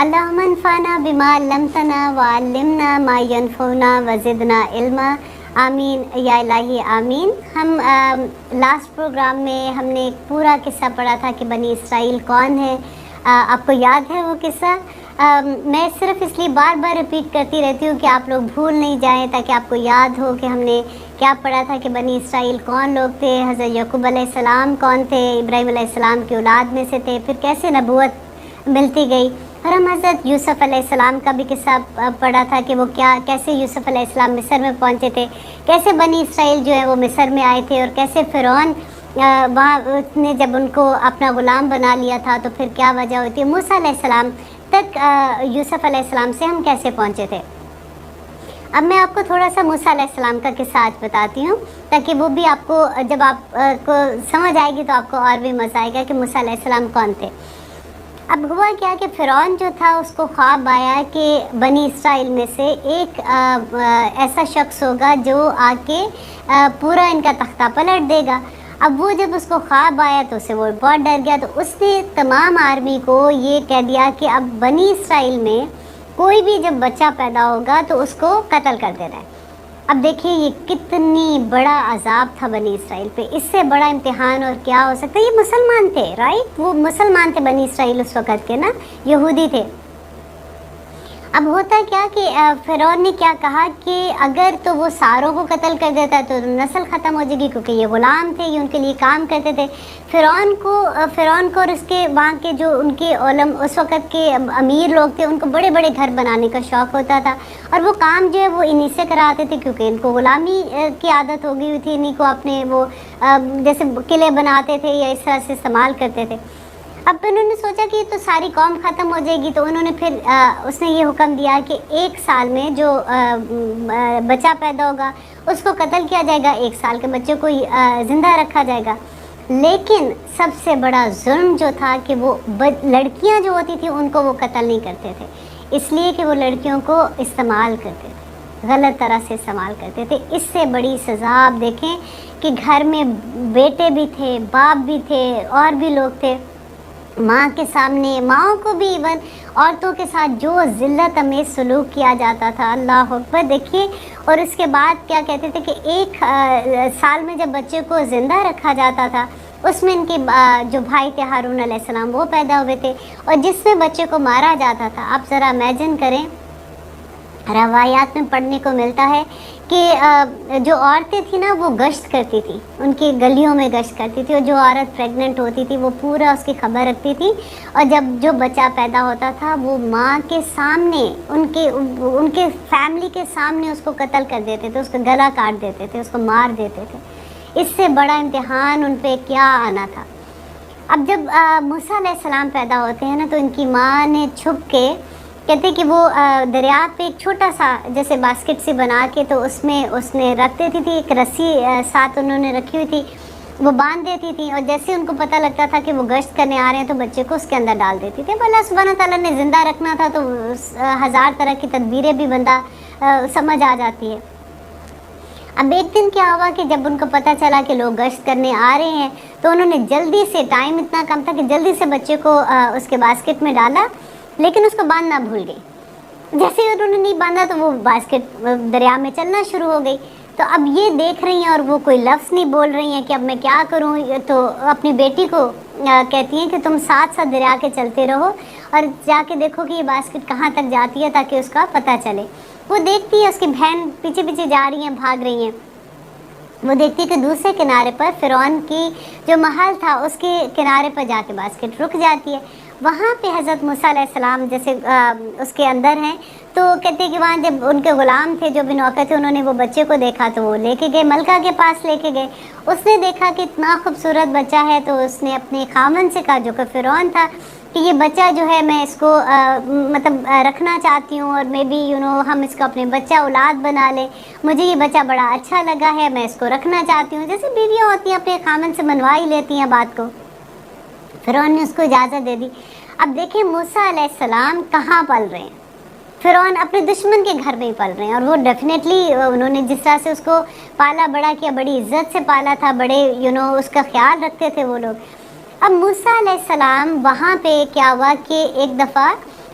اللہم انفعنا بما علمتنا وعلمنا ما ینفعنا وزدنا علما، آمین یا الہی آمین۔ ہم لاسٹ پروگرام میں ہم نے ایک پورا قصہ پڑھا تھا کہ بنی اسرائیل کون ہے۔ آپ کو یاد ہے وہ قصہ؟ میں صرف اس لیے بار بار ریپیٹ کرتی رہتی ہوں کہ آپ لوگ بھول نہیں جائیں، تاکہ آپ کو یاد ہو کہ ہم نے کیا پڑھا تھا کہ بنی اسرائیل کون لوگ تھے، حضرت یعقوب علیہ السلام کون تھے، ابراہیم علیہ السلام کی اولاد میں سے تھے، پھر کیسے نبوت ملتی گئی۔ اور ہم حضرت یوسف علیہ السلام کا بھی قصہ پڑھا تھا کہ وہ کیسے یوسف علیہ السلام مصر میں پہنچے تھے، کیسے بنی اسرائیل جو ہے وہ مصر میں آئے تھے، اور کیسے فرعون وہاں اس نے جب ان کو اپنا غلام بنا لیا تھا تو پھر کیا وجہ ہوتی ہے۔ موسیٰ علیہ السلام تک یوسف علیہ السلام سے ہم کیسے پہنچے تھے۔ اب میں آپ کو تھوڑا سا موسیٰ علیہ السلام کا قصہ آج بتاتی ہوں، تاکہ وہ بھی آپ کو جب آپ کو سمجھ آئے گی تو آپ کو اور بھی مزہ آئے گا کہ موسیٰ علیہ السلام کون تھے۔ اب ہوا کیا کہ فرعون جو تھا اس کو خواب آیا کہ بنی اسرائیل میں سے ایک ایسا شخص ہوگا جو آ کے پورا ان کا تختہ پلٹ دے گا۔ اب وہ جب اس کو خواب آیا تو اسے وہ بہت ڈر گیا، تو اس نے تمام آرمی کو یہ کہہ دیا کہ اب بنی اسرائیل میں کوئی بھی جب بچہ پیدا ہوگا تو اس کو قتل کر دینا ہے۔ اب دیکھیے یہ کتنی بڑا عذاب تھا بنی اسرائیل پہ، اس سے بڑا امتحان اور کیا ہو سکتا ہے۔ یہ مسلمان تھے، رائٹ، وہ مسلمان تھے بنی اسرائیل اس وقت کے نا، یہودی تھے۔ اب ہوتا کیا کہ فرعون نے کیا کہا کہ اگر تو وہ ساروں کو قتل کر دیتا تو نسل ختم ہو جائے گی، کیونکہ یہ غلام تھے، یہ ان کے لیے کام کرتے تھے۔ فرعون کو اور اس کے وہاں کے جو ان کے اس وقت کے امیر لوگ تھے، ان کو بڑے بڑے گھر بنانے کا شوق ہوتا تھا، اور وہ کام جو ہے وہ انہی سے کراتے تھے، کیونکہ ان کو غلامی کی عادت ہو گئی ہوئی تھی، انہی کو اپنے وہ جیسے قلعے بناتے تھے یا اس طرح سے استعمال کرتے تھے۔ اب انہوں نے سوچا کہ تو ساری قوم ختم ہو جائے گی، تو انہوں نے پھر اس نے یہ حکم دیا کہ ایک سال میں جو بچہ پیدا ہوگا اس کو قتل کیا جائے گا، ایک سال کے بچے کو زندہ رکھا جائے گا۔ لیکن سب سے بڑا ظلم جو تھا کہ وہ لڑکیاں جو ہوتی تھیں ان کو وہ قتل نہیں کرتے تھے، اس لیے کہ وہ لڑکیوں کو استعمال کرتے تھے، غلط طرح سے استعمال کرتے تھے۔ اس سے بڑی سزا آپ دیکھیں کہ گھر میں بیٹے بھی تھے، باپ بھی تھے، اور بھی لوگ تھے، ماں کے سامنے، ماؤں کو بھی ایون عورتوں کے ساتھ جو ذلت امیز سلوک کیا جاتا تھا، اللہ اکبر۔ دیکھیے، اور اس کے بعد کیا کہتے تھے کہ ایک سال میں جب بچے کو زندہ رکھا جاتا تھا، اس میں ان کے جو بھائی تھے ہارون علیہ السلام وہ پیدا ہوئے تھے، اور جس میں بچے کو مارا جاتا تھا، آپ ذرا امیجن کریں، روایات میں پڑھنے کو ملتا ہے کہ جو عورتیں تھیں نا وہ گشت کرتی تھی، ان کی گلیوں میں گشت کرتی تھی، اور جو عورت پریگننٹ ہوتی تھی وہ پورا اس کی خبر رکھتی تھی، اور جب جو بچہ پیدا ہوتا تھا وہ ماں کے سامنے ان کے فیملی کے سامنے اس کو قتل کر دیتے تھے، اس کا گلا کاٹ دیتے تھے، اس کو مار دیتے تھے۔ اس سے بڑا امتحان ان پہ کیا آنا تھا۔ اب جب موسیٰ علیہ السلام پیدا ہوتے ہیں نا، تو ان کی ماں نے چھپ کے کہتے کہ وہ دریا پہ ایک چھوٹا سا جیسے باسکٹ سی بنا کے تو اس نے رکھ دیتی تھی، ایک رسی ساتھ انہوں نے رکھی ہوئی تھی، وہ باندھ دیتی تھی، اور جیسے ان کو پتہ لگتا تھا کہ وہ گشت کرنے آ رہے ہیں تو بچے کو اس کے اندر ڈال دیتی تھی۔ اللہ سبحانہ تعالیٰ نے زندہ رکھنا تھا تو ہزار طرح کی تدبیریں بھی بندہ سمجھ آ جاتی ہے۔ اب ایک دن کیا ہوا کہ جب ان کو پتہ چلا کہ لوگ گشت کرنے آ رہے ہیں، تو انہوں نے جلدی سے، ٹائم اتنا کم تھا کہ جلدی سے بچے کو اس کے باسکٹ میں ڈالا، لیکن اس کو باندھنا بھول گئی۔ جیسے ہی انہوں نے نہیں باندھا تو وہ باسکٹ دریا میں چلنا شروع ہو گئی۔ تو اب یہ دیکھ رہی ہیں اور وہ کوئی لفظ نہیں بول رہی ہیں کہ اب میں کیا کروں، تو اپنی بیٹی کو کہتی ہیں کہ تم ساتھ ساتھ دریا کے چلتے رہو اور جا کے دیکھو کہ یہ باسکٹ کہاں تک جاتی ہے، تاکہ اس کا پتہ چلے۔ وہ دیکھتی ہے اس کی بہن پیچھے پیچھے جا رہی ہیں، بھاگ رہی ہیں۔ وہ دیکھتی ہے کہ دوسرے کنارے پر فرعون کی جو محل تھا اس کے کنارے پر جا کے باسکٹ رک جاتی ہے۔ وہاں پہ حضرت موسیٰ علیہ السلام جیسے اس کے اندر ہیں، تو کہتے ہیں کہ وہاں جب ان کے غلام تھے جو بھی نوکر تھے، انہوں نے وہ بچے کو دیکھا تو وہ لے کے گئے، ملکہ کے پاس لے کے گئے۔ اس نے دیکھا کہ اتنا خوبصورت بچہ ہے، تو اس نے اپنے خاوند سے کہا جو کہ فرعون تھا کہ یہ بچہ جو ہے میں اس کو مطلب رکھنا چاہتی ہوں، اور میں بھی ہم اس کو اپنے بچہ اولاد بنا لیں، مجھے یہ بچہ بڑا اچھا لگا ہے، میں اس کو رکھنا چاہتی ہوں۔ جیسے بیویاں ہوتی ہیں اپنے خاوند سے منوا ہی لیتی ہیں بات کو۔ فرعون نے اس کو اجازت دے دی۔ اب دیکھیں موسیٰ علیہ السلام کہاں پل رہے ہیں، فرعون اپنے دشمن کے گھر میں ہی پل رہے ہیں، اور وہ ڈیفینیٹلی انہوں نے جس طرح سے اس کو پالا بڑا کیا، بڑی عزت سے پالا تھا، بڑے اس کا خیال رکھتے تھے وہ لوگ۔ اب موسیٰ علیہ السلام وہاں پہ کیا ہوا کہ ایک دفعہ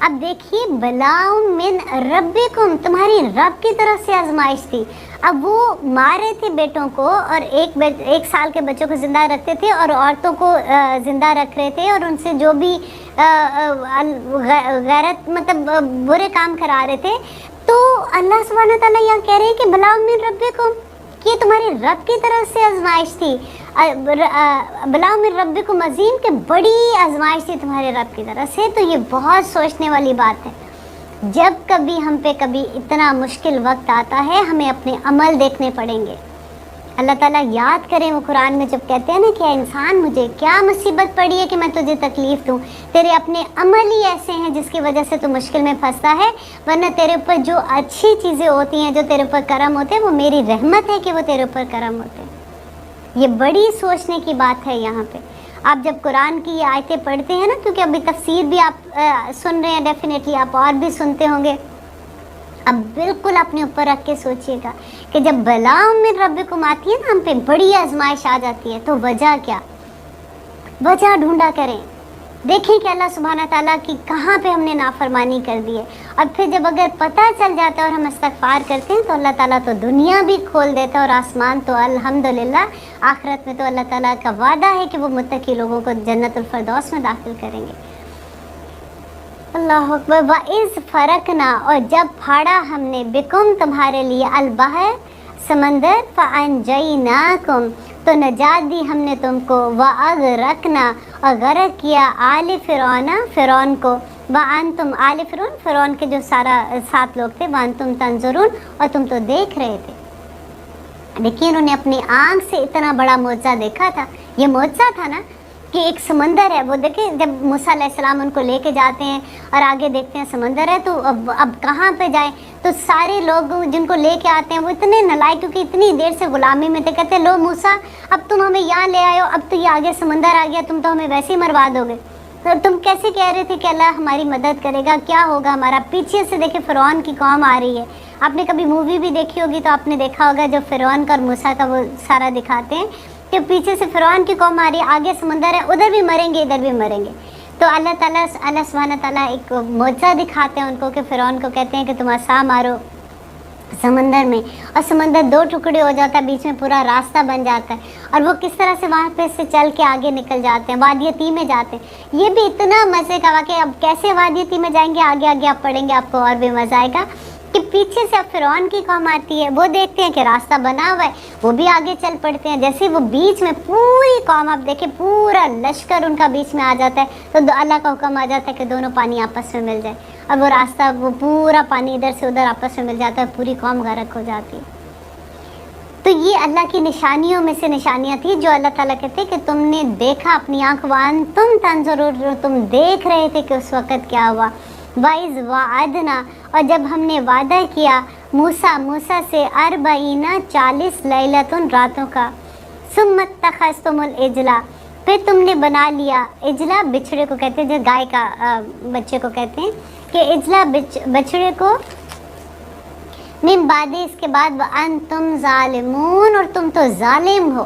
اب دیکھیے بلاؤ من ربکم، تمہاری رب کی طرف سے آزمائش تھی. اب وہ مار رہے تھے بیٹوں کو، اور ایک سال کے بچوں کو زندہ رکھتے تھے اور عورتوں کو زندہ رکھ رہے تھے، اور ان سے جو بھی غیرت مطلب برے کام کرا رہے تھے. تو اللہ سبحانہ تعالیٰ یہاں کہہ رہے ہیں کہ بلاؤ من ربکم، کہ تمہاری رب کی طرف سے آزمائش تھی. بلاؤ من ربکم عظیم، کہ بڑی آزمائش تھی تمہارے رب کی طرف سے. تو یہ بہت سوچنے والی بات ہے. جب کبھی ہم پہ کبھی اتنا مشکل وقت آتا ہے، ہمیں اپنے عمل دیکھنے پڑیں گے. اللہ تعالیٰ یاد کریں وہ قرآن میں جب کہتے ہیں نا کہ انسان مجھے کیا مصیبت پڑی ہے کہ میں تجھے تکلیف دوں، تیرے اپنے عمل ہی ایسے ہیں جس کی وجہ سے تو مشکل میں پھنستا ہے، ورنہ تیرے اوپر جو اچھی چیزیں ہوتی ہیں، جو تیرے اوپر کرم ہوتے ہیں، وہ میری رحمت ہے کہ وہ تیرے اوپر کرم ہوتے ہیں. یہ بڑی سوچنے کی بات ہے. یہاں پہ آپ جب قرآن کی یہ آیتیں پڑھتے ہیں نا، کیونکہ ابھی تفسیر بھی آپ سن رہے ہیں، ڈیفینیٹلی آپ اور بھی سنتے ہوں گے، اب بالکل اپنے اوپر رکھ کے سوچئے گا کہ جب بلاؤ من ربکم آتی ہے نا، ہم پہ بڑی آزمائش آ جاتی ہے، تو وجہ کیا؟ وجہ ڈھونڈا کریں. دیکھیں کہ اللہ سبحانہ تعالیٰ کی کہاں پہ ہم نے نافرمانی کر دی ہے. اور پھر جب اگر پتہ چل جاتا ہے اور ہم استغفار کرتے ہیں تو اللہ تعالیٰ تو دنیا بھی کھول دیتا ہے، اور آسمان تو الحمدللہ. آخرت میں تو اللہ تعالیٰ کا وعدہ ہے کہ وہ متقی لوگوں کو جنت الفردوس میں داخل کریں گے. اللہ اکبر. وَإِذْ فَرَقْنَا، اور جب پھاڑا ہم نے، بکم تمہارے لیے، البحر سمندر، فَأَنْجَيْنَاكُمْ تو نجات دی ہم نے تم کو، وَأَغْرَقْنَا اور غرق کیا، آل فرعون فرعون کو، وَأَنْتُمْ آل فرعون فرعون کے جو 7 لوگ تھے، وَأَنْتُمْ تَنْظُرُونَ اور تم تو دیکھ رہے تھے. لیکن انہوں نے اپنی آنکھ سے اتنا بڑا معجزہ دیکھا تھا. یہ معجزہ تھا نا کہ ایک سمندر ہے. وہ دیکھیں جب موسیٰ علیہ السلام ان کو لے کے جاتے ہیں اور آگے دیکھتے ہیں سمندر ہے، تو اب کہاں پہ جائیں؟ تو سارے لوگ جن کو لے کے آتے ہیں وہ اتنے نالائق، کیونکہ اتنی دیر سے غلامی میں تھے، کہتے ہیں لو موسیٰ اب تم ہمیں یہاں لے آئے ہو، اب تو یہ آگے سمندر آ گیا، تم تو ہمیں ویسے ہی مروا دو گے. تو تم کیسے کہہ رہے تھے کہ اللہ ہماری مدد کرے گا؟ کیا ہوگا ہمارا؟ پیچھے سے دیکھیں فرعون کی قوم آ رہی ہے. آپ نے کبھی مووی بھی دیکھی ہوگی تو آپ نے دیکھا ہوگا جو فرعون کا اور موسیٰ کا وہ سارا دکھاتے ہیں کہ پیچھے سے فرعون کی قوم آ رہی ہے، آگے سمندر ہے، ادھر بھی مریں گے ادھر بھی مریں گے. تو اللہ سبحانہ تعالیٰ ایک معجزہ دکھاتے ہیں ان کو کہ فرعون کو کہتے ہیں کہ تم عصا مارو سمندر میں، اور سمندر 2 ٹکڑے ہو جاتا ہے، بیچ میں پورا راستہ بن جاتا ہے، اور وہ کس طرح سے وہاں پہ سے چل کے آگے نکل جاتے ہیں، وادی تیہ میں جاتے ہیں. یہ بھی اتنا مزے کا واقعہ. اب کیسے وادی تیہ میں جائیں گے؟ آگے آگے آپ پڑھیں گے، آپ کو اور بھی مزہ آئے گا کہ پیچھے سے اب فرعون کی قوم آتی ہے، وہ دیکھتے ہیں کہ راستہ بنا ہوا ہے، وہ بھی آگے چل پڑتے ہیں. جیسے وہ بیچ میں پوری قوم، آپ دیکھیں پورا لشکر ان کا بیچ میں آ جاتا ہے، تو اللہ کا حکم آ جاتا ہے کہ دونوں پانی آپس میں مل جائے، اور وہ راستہ وہ پورا پانی ادھر سے ادھر آپس میں مل جاتا ہے، پوری قوم غرق ہو جاتی ہے. تو یہ اللہ کی نشانیوں میں سے نشانیاں تھیں جو اللہ تعالیٰ کہتے کہ تم نے دیکھا اپنی آنکھ، وَأَنْتُمْ تَنْظُرُونَ تم دیکھ رہے تھے کہ اس وقت کیا ہوا. وَإِذْ وَعَدْنَا اور جب ہم نے وعدہ کیا موسیٰ سے 40 لیلۃ راتوں کا، ثُمَّ اتَّخَذْتُمُ الْعِجْلَ پھر تم نے بنا لیا، اجلا بچھڑے کو کہتے ہیں، جو گائے کا بچے کو کہتے ہیں، کہ اجلا بچھڑے کو، من بعد اس کے بعد، وَأَنْتُمْ ظَالِمُونَ اور تم تو ظالم ہو.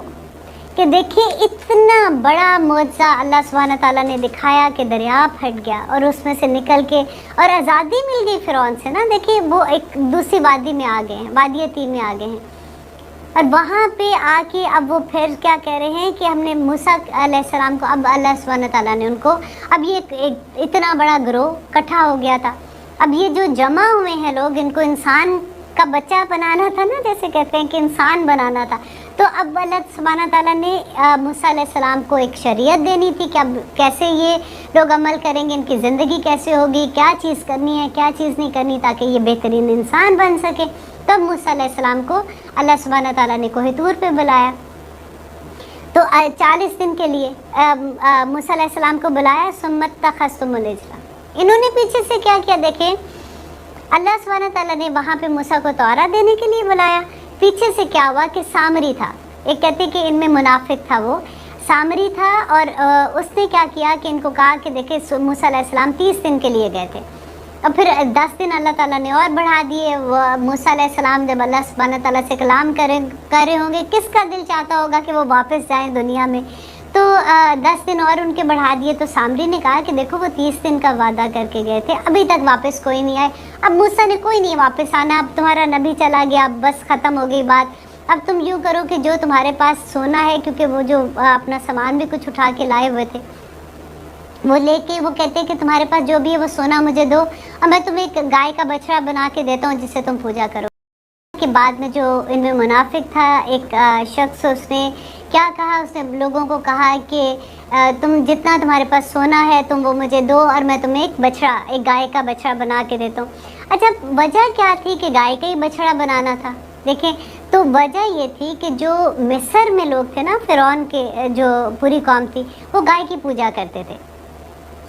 کہ دیکھیں اتنا بڑا معجزہ اللہ سبحانہ تعالیٰ نے دکھایا کہ دریا پھٹ گیا اور اس میں سے نکل کے اور آزادی مل گئی فرعون سے نا. دیکھیں وہ ایک دوسری وادی میں آ گئے ہیں، وادی تیہ میں آ گئے ہیں، اور وہاں پہ آ کے اب وہ پھر کیا کہہ رہے ہیں کہ ہم نے موسیٰ علیہ السلام کو، اب اللہ سبحانہ تعالیٰ نے ان کو، اب یہ ایک اتنا بڑا گروہ اکٹھا ہو گیا تھا. اب یہ جو جمع ہوئے ہیں لوگ، ان کو انسان کا بچہ بنانا تھا نا، جیسے کہتے ہیں کہ انسان بنانا تھا. تو اب اللہ سبحانہ تعالیٰ نے موسیٰ علیہ السلام کو ایک شریعت دینی تھی کہ اب کیسے یہ لوگ عمل کریں گے، ان کی زندگی کیسے ہوگی، کیا چیز کرنی ہے کیا چیز نہیں کرنی، تاکہ یہ بہترین انسان بن سکے. تب موسیٰ علیہ السلام کو اللہ سبحانہ تعالیٰ نے کوہ طور پہ بلایا. تو 40 دن کے لیے موسیٰ علیہ السلام کو بلایا. ثم اتخذتم العجل، انہوں نے پیچھے سے کیا کیا؟ دیکھیں اللہ سبحانہ تعالیٰ نے وہاں پہ موسیٰ کو تورات دینے کے لیے بلایا. پیچھے سے کیا ہوا کہ سامری تھا، ایک کہتے کہ ان میں منافق تھا، وہ سامری تھا، اور اس نے کیا کیا کہ ان کو کہا کہ دیکھیں موسیٰ علیہ السلام 30 دن کے لیے گئے تھے، اور پھر 10 دن اللہ تعالیٰ نے اور بڑھا دیے. وہ موسیٰ علیہ السلام جب اللہ سبحانہ تعالیٰ سے کلام کر رہے ہوں گے، کس کا دل چاہتا ہوگا کہ وہ واپس جائیں دنیا میں؟ تو 10 دن اور ان کے بڑھا دیے. تو سامری نے کہا کہ دیکھو وہ 30 دن کا وعدہ کر کے گئے تھے, ابھی تک واپس کوئی نہیں آئے. اب موسیٰ نے کوئی نہیں واپس آنا, اب تمہارا نبی چلا گیا, اب بس ختم ہو گئی بات. اب تم یوں کرو کہ جو تمہارے پاس سونا ہے, کیونکہ وہ جو اپنا سامان بھی کچھ اٹھا کے لائے ہوئے تھے, وہ لے کے وہ کہتے ہیں کہ تمہارے پاس جو بھی ہے وہ سونا مجھے دو, اور میں تمہیں ایک گائے کا بچڑا بنا کے دیتا ہوں جسے تم پوجا کرو. کے بعد میں جو ان میں منافق تھا ایک شخص, اس نے کیا کہا, اس نے لوگوں کو کہا کہ تم جتنا تمہارے پاس سونا ہے تم وہ مجھے دو, اور میں تمہیں ایک گائے کا بچڑا بنا کے دیتا ہوں. اچھا, وجہ کیا تھی کہ گائے کا ہی بچڑا بنانا تھا؟ دیکھیں, تو وجہ یہ تھی کہ جو مصر میں لوگ تھے نا, فرعون کے جو پوری قوم تھی, وہ گائے کی پوجا کرتے تھے.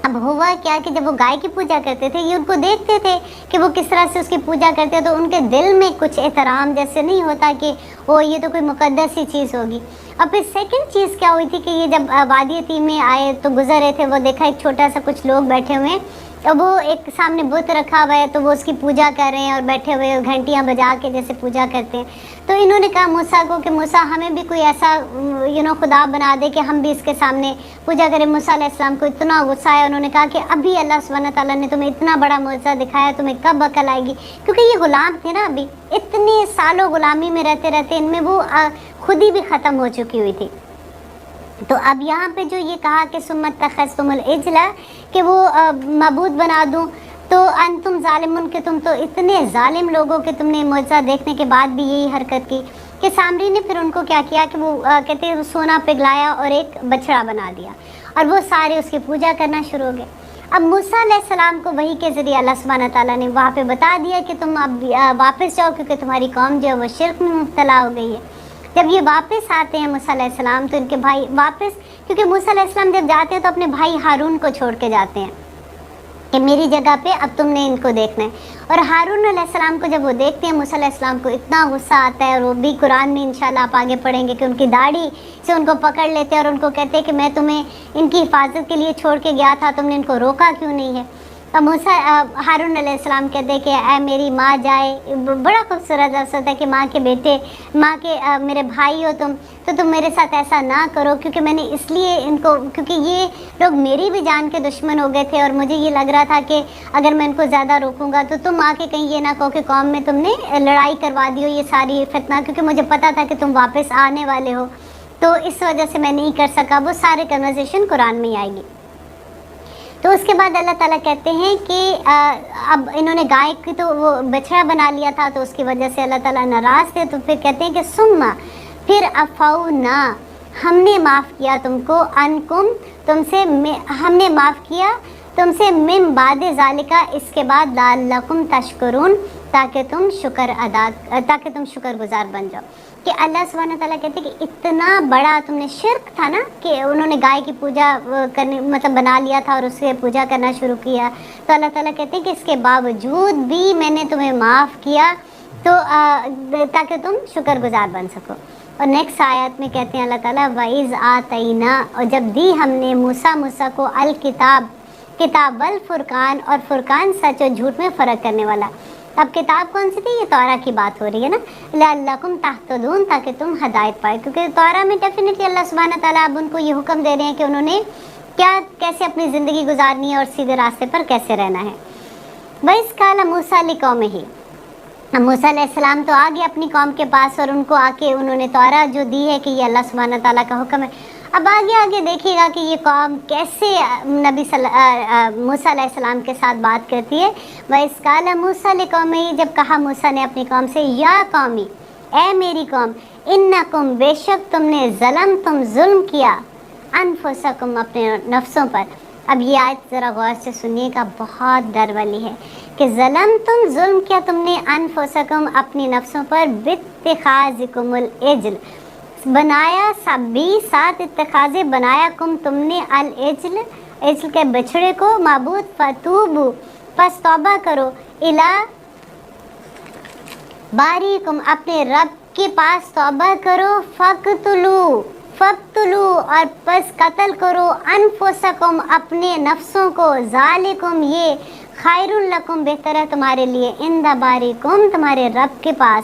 اب ہوا کیا کہ جب وہ گائے کی پوجا کرتے تھے, یہ ان کو دیکھتے تھے کہ وہ کس طرح سے اس کی پوجا کرتے, تو ان کے دل میں کچھ احترام جیسے نہیں ہوتا کہ وہ یہ تو کوئی مقدس ہی چیز ہوگی. اور پھر سیکنڈ چیز کیا ہوئی تھی کہ یہ جب وادی تیم میں آئے تو گزر رہے تھے, وہ دیکھا ایک چھوٹا سا کچھ لوگ بیٹھے ہوئے ہیں, اور وہ ایک سامنے بت رکھا ہوا ہے, تو وہ اس کی پوجا کر رہے ہیں اور بیٹھے ہوئے گھنٹیاں بجا کے جیسے پوجا کرتے ہیں. تو انہوں نے کہا موسیٰ کو کہ موسیٰ ہمیں بھی کوئی ایسا خدا بنا دے کہ ہم بھی اس کے سامنے پوجا کریں. موسیٰ علیہ السلام کو اتنا غصہ آیا, انہوں نے کہا کہ ابھی اللہ سبحانہ تعالیٰ نے تمہیں اتنا بڑا معجزہ دکھایا, تمہیں کب عقل آئے گی؟ کیونکہ یہ غلام تھے نا, ابھی اتنے سالوں غلامی میں رہتے رہتے ان میں وہ خود ہی بھی ختم ہو چکی ہوئی تھی. تو اب یہاں پہ جو یہ کہا کہ ثم اتخذتم العجل, کہ وہ معبود بنا دوں, تو انتم ظالمون, کہ تم تو اتنے ظالم لوگوں کہ تم نے معجزہ دیکھنے کے بعد بھی یہی حرکت کی. کہ سامری نے پھر ان کو کیا کیا کہ وہ کہتے ہیں سونا پگھلایا اور ایک بچڑا بنا دیا, اور وہ سارے اس کی پوجا کرنا شروع ہو گئے. اب موسیٰ علیہ السلام کو وحی کے ذریعے اللہ سبحانہ تعالیٰ نے وہاں پہ بتا دیا کہ تم اب واپس جاؤ, کیونکہ تمہاری قوم جو ہے وہ شرک میں مبتلا ہو گئی ہے. جب یہ واپس آتے ہیں موسیٰ علیہ السلام, تو ان کے بھائی واپس, کیونکہ موسیٰ علیہ السلام جب جاتے ہیں تو اپنے بھائی ہارون کو چھوڑ کے جاتے ہیں کہ میری جگہ پہ اب تم نے ان کو دیکھنا ہے. اور ہارون علیہ السلام کو جب وہ دیکھتے ہیں, موسیٰ علیہ السلام کو اتنا غصہ آتا ہے, اور وہ بھی قرآن میں انشاءاللہ آپ آگے پڑھیں گے کہ ان کی داڑھی سے ان کو پکڑ لیتے ہیں اور ان کو کہتے ہیں کہ میں تمہیں ان کی حفاظت کے لیے چھوڑ کے گیا تھا, تم نے ان کو روکا کیوں نہیں ہے؟ اب ہارون علیہ السلام کہتے ہیں کہ اے میری ماں جائے, بڑا خوبصورت لفظ ہوتا ہے کہ ماں کے بیٹے, ماں کے میرے بھائی ہو تم, تو تم میرے ساتھ ایسا نہ کرو, کیونکہ میں نے اس لیے ان کو, کیونکہ یہ لوگ میری بھی جان کے دشمن ہو گئے تھے, اور مجھے یہ لگ رہا تھا کہ اگر میں ان کو زیادہ روکوں گا تو تم آ کے کہیں یہ نہ کہو کہ قوم میں تم نے لڑائی کروا دی ہو, یہ ساری فتنہ, کیونکہ مجھے پتا تھا کہ تم واپس آنے والے ہو, تو اس وجہ سے میں نہیں کر سکا. وہ سارے کنورسیشن قرآن میں ہی آئے گی. تو اس کے بعد اللہ تعالیٰ کہتے ہیں کہ اب انہوں نے گائے کی تو وہ بچڑا بنا لیا تھا, تو اس کی وجہ سے اللہ تعالیٰ ناراض تھے. تو پھر کہتے ہیں کہ ثم, پھر عفونا, ہم نے معاف کیا تم کو, انکم, تم سے, ہم نے معاف کیا تم سے, من بعد ذالکا, اس کے بعد, لعلکم تشکرون, تاکہ تم شکر گزار بن جاؤ. کہ اللہ سبحانہ تعالیٰ کہتے ہیں کہ اتنا بڑا تم نے شرک تھا نا, کہ انہوں نے گائے کی پوجا کرنے مطلب بنا لیا تھا اور اس سے پوجا کرنا شروع کیا, تو اللہ تعالیٰ کہتے ہیں کہ اس کے باوجود بھی میں نے تمہیں معاف کیا, تو تاکہ تم شکر گزار بن سکو. اور نیکسٹ آیت میں کہتے ہیں اللہ تعالیٰ وَإِذْ آتَيْنَا, اور جب دی ہم نے موسیٰ کو کتاب والفرقان, اور فرقان سچ اور جھوٹ میں فرق کرنے والا. اب کتاب کون سی تھی؟ یہ توراہ کی بات ہو رہی ہے نا, لعلکم تہتدون, تاکہ تم ہدایت پائے, کیونکہ توراہ میں ڈیفینیٹلی اللہ سبحانہ تعالیٰ اب ان کو یہ حکم دے رہے ہیں کہ انہوں نے کیسے اپنی زندگی گزارنی ہے اور سیدھے راستے پر کیسے رہنا ہے. وَإِذْ قَالَ مُوسَىٰ لِقَوْمِهِ, موسیٰ علیہ السلام تو آگے اپنی قوم کے پاس, اور ان کو آ کے انہوں نے توراہ جو دی ہے کہ یہ اللہ سبحانہ تعالیٰ کا حکم ہے. اب آگے دیکھیے گا کہ یہ قوم کیسے موسیٰ علیہ السلام کے ساتھ بات کرتی ہے. وَإِذْ قَالَ مُوسَىٰ لِقَوْمِهِ, جب کہا موسیٰ نے اپنی قوم سے, یا قومی, اے میری قوم, انکم, بے شک تم نے, ظلم کیا, انفسکم, اپنے نفسوں پر. اب یہ آیت ذرا غور سے سنیے گا, بہت ڈر والی ہے کہ ظلم کیا تم نے, انفسکم, اپنی نفسوں پر, باتخاذکم العجل, بنایا, ساتھ اتخاذ بنایا, کم, تم نے, العجل کے بچڑے کو, معبود, فتوبو, پس توبہ کرو, الا باریکم, اپنے رب کے پاس توبہ کرو, فقتلو, اور پس قتل کرو, انفسکم, اپنے نفسوں کو, ذالکم, یہ, خیر لکم, بہتر ہے تمہارے لیے, عند باریکم, تمہارے رب کے پاس,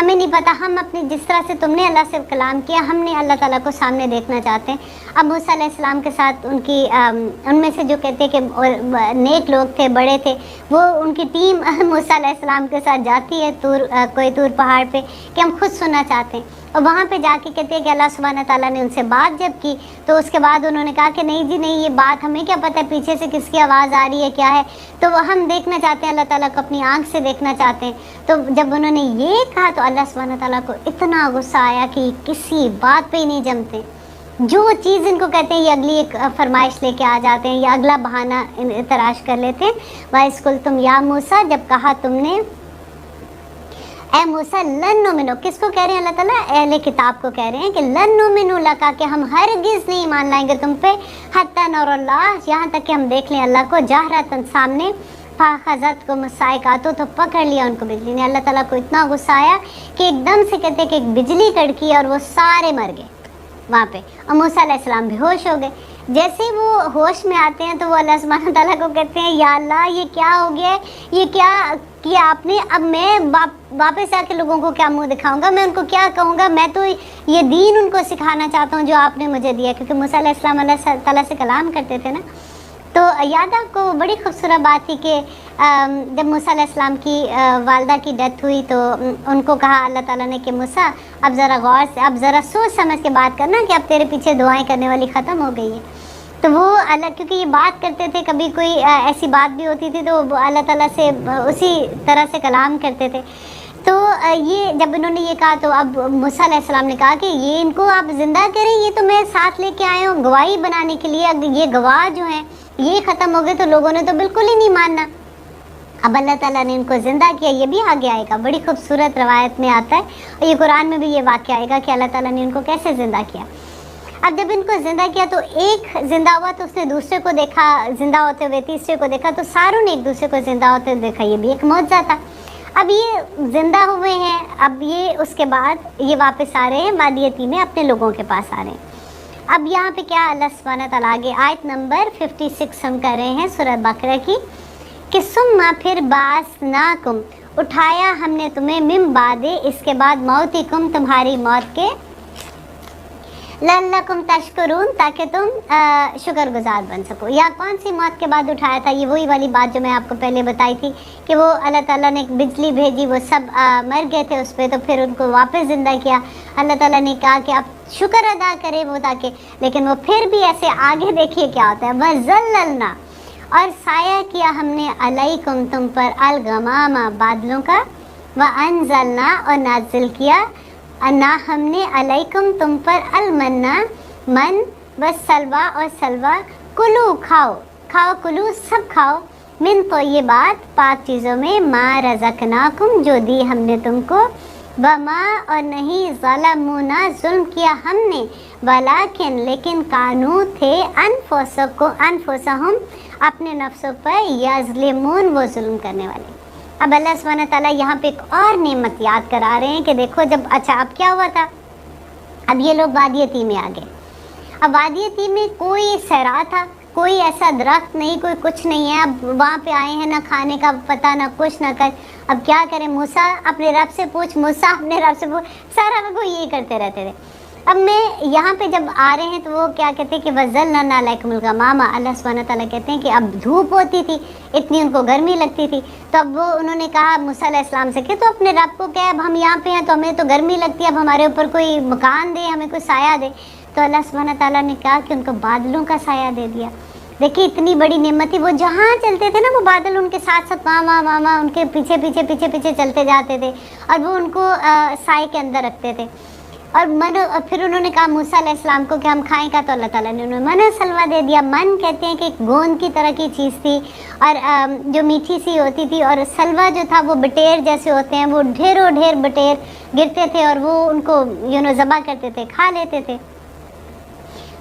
ہمیں نہیں پتہ، ہم اپنی جس طرح سے تم نے اللہ سے کلام کیا، ہم نے اللہ تعالیٰ کو سامنے دیکھنا چاہتے ہیں۔ اب موسیٰ علیہ السلام کے ساتھ ان میں سے جو کہتے ہیں کہ نیک لوگ تھے، بڑے تھے، وہ ان کی ٹیم موسیٰ علیہ السلام کے ساتھ جاتی ہے کوئی طور پہاڑ پہ کہ ہم خود سننا چاہتے ہیں، اور وہاں پہ جا کے کہتے ہیں کہ اللہ سبحانہ تعالیٰ نے ان سے بات جب کی تو اس کے بعد انہوں نے کہا کہ نہیں جی نہیں، یہ بات ہمیں کیا پتہ ہے پیچھے سے کس کی آواز آ رہی ہے کیا ہے، تو وہ ہم دیکھنا چاہتے ہیں، اللہ تعالیٰ کو اپنی آنکھ سے دیکھنا چاہتے ہیں۔ تو جب انہوں نے یہ کہا تو اللہ سبحانہ تعالیٰ کو اتنا غصہ آیا کہ یہ کسی بات پہ ہی نہیں جمتے، جو چیز ان کو کہتے ہیں یہ اگلی ایک فرمائش لے کے آ جاتے ہیں یا اگلا بہانہ تراش کر لیتے ہیں۔ وَإِذْ قُلْتُمْ يَا مُوسَىٰ، جب کہا تم نے اے موسیٰ، لن نؤمنو، کس کو کہہ رہے ہیں اللہ تعالیٰ؟ اہل کتاب کو کہہ رہے ہیں کہ لن نؤمنو لکا، کہ ہم ہرگز نہیں ایمان لائیں گے تم پہ، حتی نر اللہ، یہاں تک کہ ہم دیکھ لیں اللہ کو جہرتاً سامنے، فاخذتکم الصاعقۃ، تو پکڑ لیا ان کو بجلی نے۔ اللہ تعالیٰ کو اتنا غصہ آیا کہ ایک دم سے کہتے کہ ایک بجلی کڑکی اور وہ سارے مر گئے وہاں پہ، اور موسیٰ علیہ السلام بے ہوش ہو گئے۔ جیسے ہی وہ ہوش میں آتے ہیں تو وہ اللہ سبحانہ تعالیٰ کو کہتے ہیں یا اللہ یہ کیا ہو گیا ہے، یہ کیا کیا آپ نے، اب میں واپس آ کے لوگوں کو کیا منہ دکھاؤں گا، میں ان کو کیا کہوں گا، میں تو یہ دین ان کو سکھانا چاہتا ہوں جو آپ نے مجھے دیا، کیونکہ موسیٰ علیہ السلام اللہ تعالیٰ سے کلام کرتے تھے نا۔ تو یاد آپ کو بڑی خوبصورت بات تھی کہ جب موسیٰ علیہ السلام کی والدہ کی ڈیتھ ہوئی تو ان کو کہا اللہ تعالیٰ نے کہ موسیٰ اب ذرا غور سے، اب ذرا سوچ سمجھ کے بات کرنا کہ اب تیرے پیچھے دعائیں کرنے والی ختم ہو گئی ہے۔ تو وہ اللہ، کیونکہ یہ بات کرتے تھے، کبھی کوئی ایسی بات بھی ہوتی تھی تو وہ اللہ تعالیٰ سے اسی طرح سے کلام کرتے تھے۔ تو یہ جب انہوں نے یہ کہا تو اب موسیٰ علیہ السلام نے کہا کہ یہ ان کو آپ زندہ کریں، یہ تو میں ساتھ لے کے آئے ہوں گواہی بنانے کے لیے، اگر یہ گواہ جو ہیں یہ ختم ہو گئے تو لوگوں نے تو بالکل ہی نہیں ماننا۔ اب اللہ تعالیٰ نے ان کو زندہ کیا، یہ بھی آگے آئے گا، بڑی خوبصورت روایت میں آتا ہے، اور یہ قرآن میں بھی یہ واقعہ آئے گا کہ اللہ تعالیٰ نے ان کو کیسے زندہ کیا۔ اب جب ان کو زندہ کیا تو ایک زندہ ہوا تو اس نے دوسرے کو دیکھا زندہ ہوتے ہوئے، تیسرے کو دیکھا، تو ساروں نے ایک دوسرے کو زندہ ہوتے ہوئے دیکھا، یہ بھی ایک معجزہ تھا۔ اب یہ زندہ ہوئے ہیں، اب یہ اس کے بعد یہ واپس آ رہے ہیں وادی یتیم میں، اپنے لوگوں کے پاس آ رہے ہیں۔ اب یہاں پہ کیا اللہ سبحانہ تعالیٰ آگے آیت نمبر 56 ہم کر رہے ہیں سورہ بقرہ کی، کہ ثم پھر بعثناکم، اٹھایا ہم نے تمہیں، من بعد، اس کے بعد، موتکم، تمہاری موت کے، لعلکم تشکرون، تاکہ تم شکر گزار بن سکو۔ یا کون سی موت کے بعد اٹھایا تھا؟ یہ وہی والی بات جو میں آپ کو پہلے بتائی تھی کہ وہ اللہ تعالیٰ نے ایک بجلی بھیجی، وہ سب مر گئے تھے اس پہ، تو پھر ان کو واپس زندہ کیا۔ اللہ تعالیٰ نے کہا کہ اب شکر ادا کرے وہ، تاکہ، لیکن وہ پھر بھی ایسے آگے دیکھیے کیا ہوتا ہے، وَظَلَّلْنَا، اور سایہ کیا ہم نے، علیکم، تم پر، الغمام، بادلوں کا، وَأَنزَلْنَا، اور نازل کیا، انا، ہم نے، علیکم، تم پر، المنا، من، والسلویٰ، اور سلویٰ، کلو، کھاؤ، کھاؤ، کلو، سب کھاؤ، من طیبات، پاک چیزوں میں، ما رزقناکم، جو دی ہم نے تم کو، وما، اور نہیں، ظلمونا، ظلم کیا ہم نے، ولیکن، لیکن، کانو، تھے، انفسہم، اپنے نفسوں پر، یظلمون، وہ ظلم کرنے والے۔ اب اللہ سبحانہ تعالیٰ یہاں پہ ایک اور نعمت یاد کرا رہے ہیں کہ دیکھو جب، اچھا اب کیا ہوا تھا، اب یہ لوگ وادی یتیم میں آ گئے۔ اب وادی یتیم میں کوئی صحرا تھا، کوئی ایسا درخت نہیں، کوئی کچھ نہیں ہے، اب وہاں پہ آئے ہیں، نہ کھانے کا پتہ، نہ کچھ، نہ کر، اب کیا کریں؟ موسیٰ اپنے رب سے پوچھ، موسیٰ اپنے رب سے پوچھ، سارا وہ یہی کرتے رہتے تھے۔ اب میں یہاں پہ جب آ رہے ہیں تو وہ کیا کہتے ہیں کہ وَظَلَّلْنَا عَلَيْكُمُ الْغَمَامَ، اللہ سبحانہ تعالیٰ کہتے ہیں کہ اب دھوپ ہوتی تھی، اتنی ان کو گرمی لگتی تھی، تو اب وہ انہوں نے کہا موسیٰ علیہ السلام سے کہ تو اپنے رب کو کہے، اب ہم یہاں پہ ہیں تو ہمیں تو گرمی لگتی ہے، اب ہمارے اوپر کوئی مکان دے، ہمیں کوئی سایہ دے۔ تو اللہ سبحانہ تعالیٰ نے کہا کہ ان کو بادلوں کا سایہ دے دیا۔ دیکھیے اتنی بڑی نعمت تھی، وہ جہاں چلتے تھے نا وہ بادل ان کے ساتھ ساتھ وہاں ان کے پیچھے پیچھے پیچھے پیچھے چلتے جاتے تھے، اور وہ ان کو سائے کے اندر رکھتے تھے۔ اور پھر انہوں نے کہا موسیٰ علیہ السلام کو کہ ہم کھائیں کا، تو اللہ تعالیٰ نے انہیں من سلوا دے دیا۔ من کہتے ہیں کہ ایک گوند کی طرح کی چیز تھی، اور جو میٹھی سی ہوتی تھی، اور سلوا جو تھا وہ بٹیر جیسے ہوتے ہیں، وہ ڈھیروں ڈھیر بٹیر گرتے تھے، اور وہ ان کو ذبح کرتے تھے، کھا لیتے تھے۔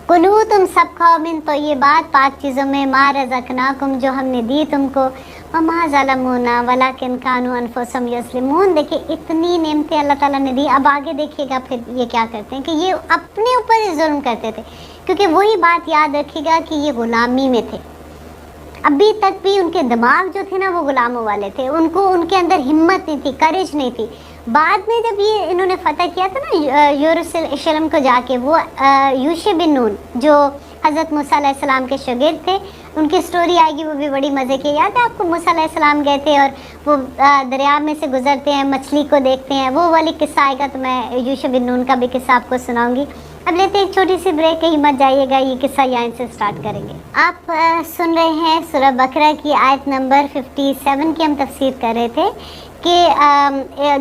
کلو، تم سب کھاؤ، من طیبات، پاک چیزوں میں، ما رزقناکم، جو ہم نے دی تم کو، وما ظلمونا ولکن کانوا انفسہم یظلمون۔ دیکھیے اتنی نعمتیں اللہ تعالیٰ نے دی۔ اب آگے دیکھیے گا پھر یہ کیا کرتے ہیں کہ یہ اپنے اوپر ہی ظلم کرتے تھے، کیونکہ وہی بات یاد رکھیے گا کہ یہ غلامی میں تھے، ابھی تک بھی ان کے دماغ جو تھے نا وہ غلاموں والے تھے، ان کو، ان کے اندر ہمت نہیں تھی، کریج نہیں تھی، بعد میں جب یہ انہوں نے فتح کیا تھا نا یروشلم کو جا کے، وہ یوشع بن نون جو حضرت موسیٰ علیہ السلام کے شاگرد تھے، ان کی سٹوری آئے گی، وہ بھی بڑی مزے کی. یاد ہے آپ کو موسیٰ علیہ السلام گئے تھے اور وہ دریا میں سے گزرتے ہیں، مچھلی کو دیکھتے ہیں، وہ والی قصہ آئے گا تو میں یوشع بن نون کا بھی قصہ آپ کو سناؤں گی. اب لیتے ہیں ایک چھوٹی سی بریک، کہیں مت جائیے گا، یہ قصہ یہاں سے سٹارٹ کریں گے. آپ سن رہے ہیں سورہ بقرہ کی آیت نمبر 57 کی ہم تفسیر کر رہے تھے کہ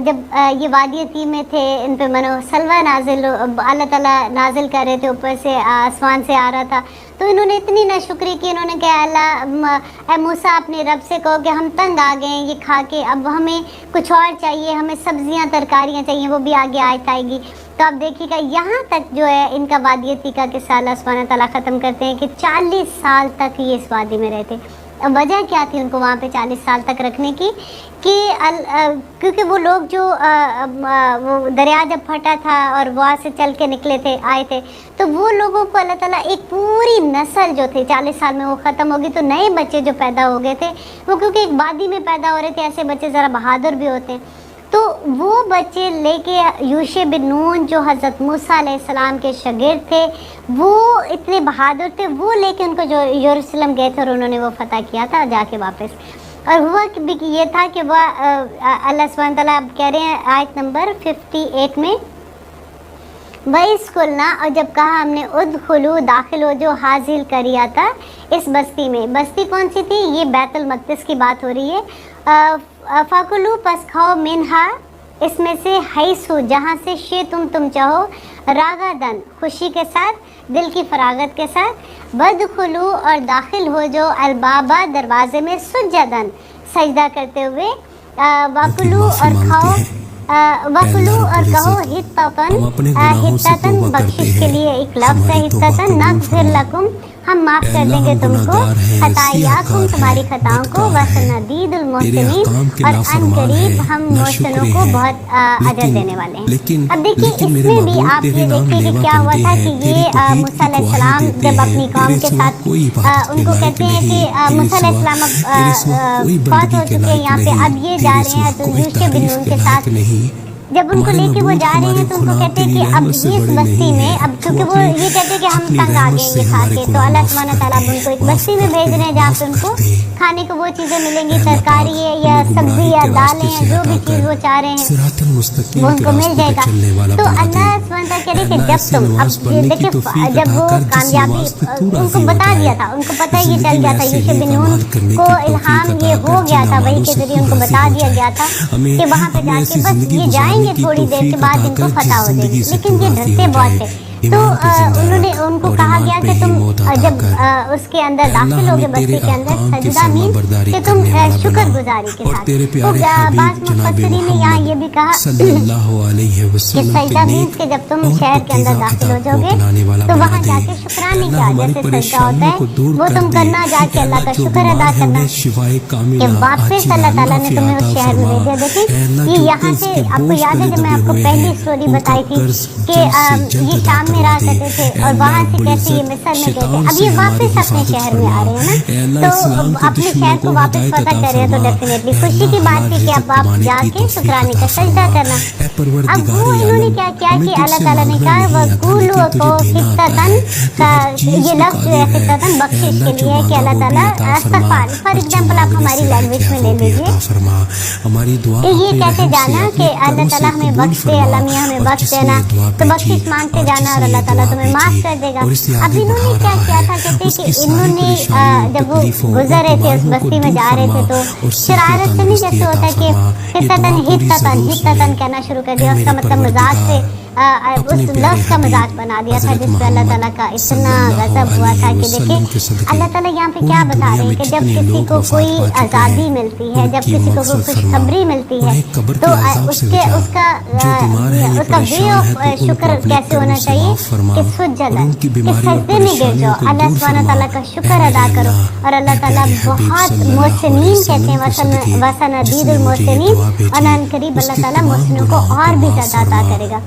جب یہ وادی تیم میں تھے، ان پہ منو سلوہ نازل اللہ تعالیٰ نازل کر رہے تھے، اوپر سے آسمان سے آ رہا تھا، تو انہوں نے اتنی ناشکری کی. انہوں نے کہا اللہ اے موسیٰ اپنے رب سے کہو کہ ہم تنگ آ گئے ہیں یہ کھا کے، اب ہمیں کچھ اور چاہیے، ہمیں سبزیاں ترکاریاں چاہیے، وہ بھی آگے آیت آئے گی. تو آپ دیکھیے گا یہاں تک جو ہے ان کا وادی عتیق کا قصہ اللہ سبحانہ تعالیٰ ختم کرتے ہیں کہ 40 سال تک یہ اس وادی میں رہتے. وجہ کیا تھی ان کو وہاں پہ 40 سال تک رکھنے کی؟ کہ کیونکہ وہ لوگ جو وہ دریا جب پھٹا تھا اور وہاں سے چل کے نکلے تھے آئے تھے، تو وہ لوگوں کو اللہ تعالیٰ ایک پوری نسل جو تھی 40 سال میں وہ ختم ہوگی. تو نئے بچے جو پیدا ہو گئے تھے وہ کیونکہ ایک وادی میں پیدا ہو رہے تھے، ایسے بچے ذرا بہادر بھی ہوتے ہیں، تو وہ بچے لے کے یوشع بن نون جو حضرت موسیٰ علیہ السلام کے شاگرد تھے، وہ اتنے بہادر تھے، وہ لے کے ان کو جو یروشلم گئے تھے اور انہوں نے وہ فتح کیا تھا جا کے واپس. اور ہوا بھی یہ تھا کہ وہ اللہ سبحانہ تعالیٰ اب کہہ رہے ہیں آیت نمبر 58 میں، وَإِذْ قُلْنَا، اور جب کہا ہم نے ادخلوا داخل ہو جو حاصل کریا تھا اس بستی میں. بستی کون سی تھی؟ یہ بیت المقدس کی بات ہو رہی ہے. فَكُلُوا پس کھاؤ منہا اس میں سے، حیثو جہاں سے، تم چاہو، راغدن خوشی کے ساتھ، دل کی فراغت کے ساتھ، وَادْخُلُوا اور داخل ہو جو، البابا دروازے میں، سجدن سجدہ کرتے ہوئے، وَكُلُوا اور کھاؤ، وَكُلُوا اور کہو، حِطَّةً بخشش کے لیے ایک لفظ ہے حِطَّةً، نَغْفِرْ لَكُمْ ہم معاف کر دیں گے تم کو، خطایاکم تمہاری خطاؤں کو، وَسَنَزِيدُ الْمُحْسِنِينَ اور ان قریب ہم محسنوں کو بہت اجر دینے والے ہیں. اب دیکھیے اس میں بھی آپ یہ دیکھیے کہ کیا ہوا تھا کہ یہ موسیٰ علیہ السلام جب اپنی قوم کے ساتھ ان کو کہتے ہیں کہ موسیٰ علیہ السلام اب فوت ہو چکے ہیں یہاں پہ، اب یہ جا رہے ہیں تو یوشع بن نون کے ساتھ جب ان کو لے کے وہ جا رہے ہیں تو ان کو کہتے ہیں کہ اب اس بستی میں، اب چونکہ وہ یہ کہتے ہیں کہ ہم تنگ آ گئے یہ کھا کے، تو اللہ سبحانہ تعالیٰ ان کو ایک بستی میں بھیج رہے ہیں جہاں پہ ان کو کھانے کو وہ چیزیں ملیں گی، ترکاری ہے یا سبزی یا دالیں ہیں، جو بھی چیز وہ چاہ رہے ہیں وہ ان کو مل جائے گا. تو اللہ سبحانہ تعالیٰ کہہ رہے کہ جب تم، اب دیکھیں جب وہ کامیابی ان کو بتا دیا تھا، ان کو پتہ یہ چل گیا تھا، یوشع بن نون کو الہام یہ ہو گیا تھا، وہی کے ذریعے ان کو بتا دیا گیا تھا کہ وہاں پہ جا کے بس یہ جائیں گے، تھوڑی دیر کے بعد ان کو فتح ہو جائے گی، لیکن یہ ڈرتے بہت تھے. تو انہوں نے ان کو کہا گیا کہ تم جب اس کے اندر داخل ہوگے بستی کے اندر، سجدہ مین کہ تم شکر گزاری کے ساتھ. تو بعض مفسرین نے یہاں یہ بھی کہا کہ سجدہ مین کہ جب تم شہر کے اندر داخل ہو جاؤ گے تو وہاں جا کے شکرانے کیا جیسے سجدہ ہوتا ہے وہ تم کرنا، جا کے اللہ کا شکر ادا کرنا کہ واپس اللہ تعالیٰ نے تمہیں اس شہر میں بھیجا. دیکھیں یہ یہاں سے آپ کو یاد ہے کہ میں آپ کو پہلی اسٹوری بتائی تھی کہ یہ شام میں رہا کرتے تھے اور وہاں سے کیسے یہ مصر میں گئے تھے، اب یہ واپس اپنے شہر میں آ رہے ہیں نا، تو اپنے شہر کو واپس فتح کر رہے ہیں. تو ڈیفینیٹلی خوشی کی بات تھی کہ اب آپ جا کے شکرانے کا سجدہ کرنا. اب وہ انہوں نے کیا کیا کہ اللہ تعالیٰ نے کہا وَقُولُوا کو خِطَّةً، یہ لفظ جو ہے خِطَّةً بخشش کے لیے ہے کہ اللہ تعالیٰ استغفار، فار ایگزامپل آپ ہماری لینگویج میں لے لیجیے، یہ کہتے جانا کہ اللہ تعالیٰ ہمیں بخش دے، اللہ میاں ہمیں بخش دینا، تو بخشش مانگتے جانا اور اللہ تعالیٰ تمہیں معاف کر دے گا. اب انہوں نے کیا کیا تھا کہتے کہ انہوں نے جب وہ گزر رہے تھے اس بستی میں جا رہے تھے تو شرارت سے نہیں جیسے ہوتا ہے کہ حِطَّةً کہنا شروع کر دیا، اس کا مطلب مزاق سے اس لفظ کا مذاق بنا دیا تھا جس پہ اللہ تعالیٰ کا اتنا غضب ہوا تھا کہ دیکھیں اللہ تعالیٰ یہاں پہ کیا بتا رہے ہیں کہ جب کسی کو کوئی آزادی ملتی ہے، جب کسی کو کوئی خوشخبری ملتی ہے تو اس کا وے آف شکر کیسے ہونا چاہیے کہ سجدہ، کہ سجدے میں گر جاؤ، اللہ سبحانہ تعالیٰ کا شکر ادا کرو. اور اللہ تعالیٰ بہت محسنین کہتے ہیں، وَسَنَزِيدُ الْمُحْسِنِينَ، اور ان قریب اللہ تعالیٰ محسنوں کو اور بھی زیادہ عطا کرے گا.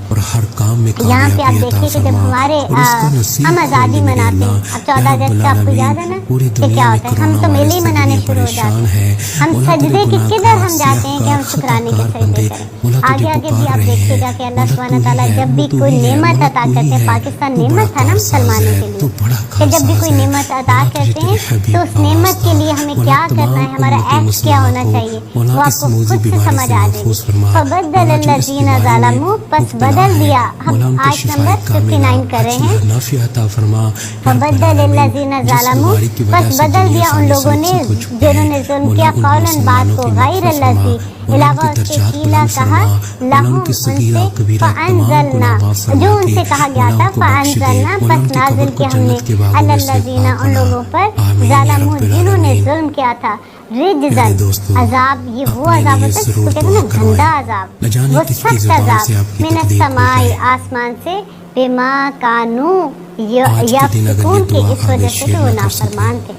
ہر کام میں یہاں پہ آپ کامیابی عطا دیکھیے کہ جب فرما ہمارے اور اس کا نصیب ہم آزادی کھول دے میرے مناتے ہیں، اللہ۔ اب 14 یا رب اگست کا آپ کو العالمین، یاد ہے نا پوری کہ دنیا کیا میں ہوتا ہے، ہم کرونا تو میلے وائرس ہی سے منانے دنیا شروع ہو جاتے پریشان ہیں، ہے۔ ہم مولا تیرے سجدے کی گناہ کدھر گار ہم جاتے ہیں کہ سیاہ ہم کار شکرانے کے خطاکار سجدے بندے کریں۔ مولا آگے تجھے آگے بھی پکار آپ رہے ہیں۔ دیکھیے گا کہ اللہ مولا سبحانہ تو ہی تعالیٰ ہے، جب وہ بھی تو کوئی ہی ہے، نعمت مولا عطا تو ہی کرتے ہیں، ہے، پاکستان تو بڑا نعمت تھا نا کارساز مسلمانوں ہے، کے لیے، تو بڑا کہ جب بھی کارساز کوئی ہے۔ نعمت عطا مولا تجھے کرتے تیرے ہیں حبیب تو اس کا نعمت کے واسطہ، لیے ہمیں مولا کیا تمام کرنا ہے، ہمارا امت ایکٹ کیا مسلمہ ہونا کو چاہیے، مولا وہ آپ اس کو موذی خود سے بیماری سمجھ سے آ جائے گی۔ محفوظ فرما۔ فبدل مولا جو اس الذین بیماری میں ظلموا، پس مبتلا بدل ہیں، دیا، ہم مولا ان کو آیت شفائے نمبر کاملہ 59 کر رہے ہیں۔ عاجلہ نافعہ عطا فرما۔ یا رب فبدل العالمین، الذین جس ظلموا، بیماری کی وجہ پس سے بدل دنیا دیا ان فانی سے لوگوں نے رخصت ہو چکی جنہوں ہے، نے ظلم مولا کیا، ان قولاً بات مسلمانوں کو، کی غیر مغفرت فرما، الذی، مولا ان علاوہ کے اس کے درجات قیلا بلند کہا، فرما، مولا ان لہم کی ان صغیرہ سے، کبیرہ تمام فانزلنا، گناہ معاف جو فرما ان کے سے کہا گیا مولا تھا، ان کو بخش دے، فانزلنا، مولا ان پس کی نازل قبر کو کیا ہم نے جنت کے باغوں علی میں سے الذین، پاک ان بنا۔ لوگوں پر آمین یا ظلموا، رب جنہوں نے العالمین۔ ظلم کیا تھا، پیارے رجزن، دوستو، عذاب، یہ وہ اپنے عذاب لیے ہوتا ہے جس کو ضرور کہتے ہیں دعا نا کروائیں، گندا عذاب، نہ جانے وہ کس کی سخت زبان عذاب، سے آپ کی من تکلیف ہو السماء، جائے۔ آسمان سے، بما کانو آج کے دن اگر یہ یفسقون، کے دعا اس آب وجہ سے کہ شیر وہ نہ کر سکے نافرمان تھے۔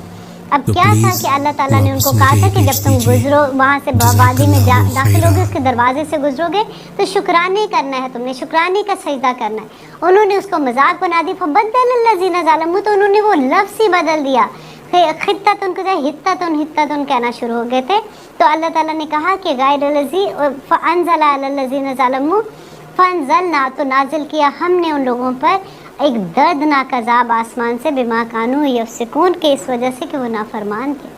اب تو کیا تھا پلیز کہ اللہ تعالیٰ نے ان واپس کو مجھے کہا تھا کہ بھیج جب تم دیجیے۔ گزرو وہاں سے جزاک وادی میں اللہ داخل ہوگے، خیرہ۔ اس کے دروازے سے گزرو گے تو شکرانے کرنا ہے، تم نے شکرانے کا سجدہ کرنا ہے۔ انہوں نے اس کو مذاق بنا دی، فبدل الذین ظلموا، تو انہوں نے وہ لفظ ہی بدل دیا، خطتن کو ہتتن کہنا شروع ہو گئے تھے۔ تو اللہ تعالیٰ نے کہا کہ غیر الذی فانزل علی الذین ظلموا فانزلنا، تو نازل کیا ہم نے ان لوگوں پر ایک دردناک عذاب آسمان سے، بما کانوا یفسقون، کے اس وجہ سے کہ وہ نافرمان تھے۔